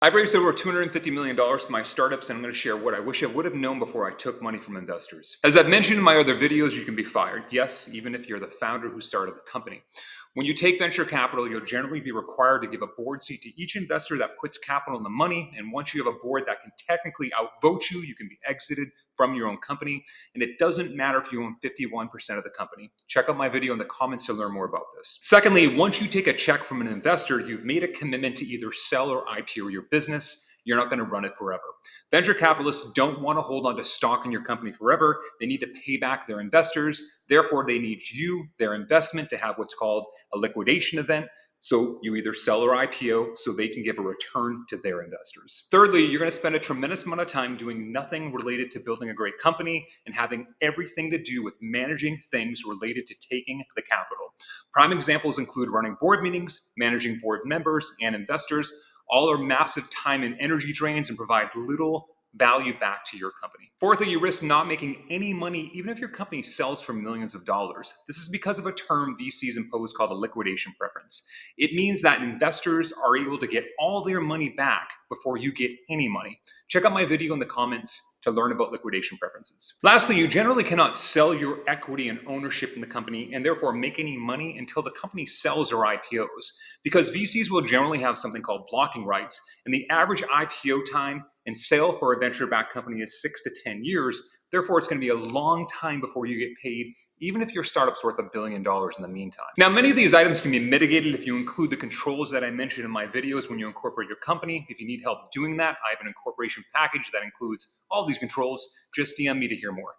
I've raised over $250 million to my startups, and I'm going to share what I wish I would have known before I took money from investors. As I've mentioned in my other videos, you can be fired. Yes, even if you're the founder who started the company. When you take venture capital, you'll generally be required to give a board seat to each investor that puts capital in the money. And once you have a board that can technically outvote you, you can be exited from your own company. And it doesn't matter if you own 51% of the company. Check out my video in the comments to learn more about this. Secondly, once you take a check from an investor, you've made a commitment to either sell or IPO your business. You're not going to run it forever. Venture capitalists don't want to hold on to stock in your company forever. They need to pay back their investors. Therefore, they need you, their investment, to have what's called a liquidation event. So you either sell or IPO so they can give a return to their investors. Thirdly, you're going to spend a tremendous amount of time doing nothing related to building a great company and having everything to do with managing things related to taking the capital. Prime examples include running board meetings, managing board members and investors. All are massive time and energy drains and provide little value back to your company. Fourthly, you risk not making any money even if your company sells for millions of dollars. This is because of a term VCs impose called a liquidation preference. It means that investors are able to get all their money back before you get any money. Check out my video in the comments to learn about liquidation preferences. Lastly, you generally cannot sell your equity and ownership in the company and therefore make any money until the company sells or IPOs, because VCs will generally have something called blocking rights, and the average IPO time and sale for a venture-backed company is 6 to 10 years. Therefore, it's going to be a long time before you get paid, even if your startup's worth $1 billion in the meantime. Now, many of these items can be mitigated if you include the controls that I mentioned in my videos when you incorporate your company. If you need help doing that, I have an incorporation package that includes all these controls. Just DM me to hear more.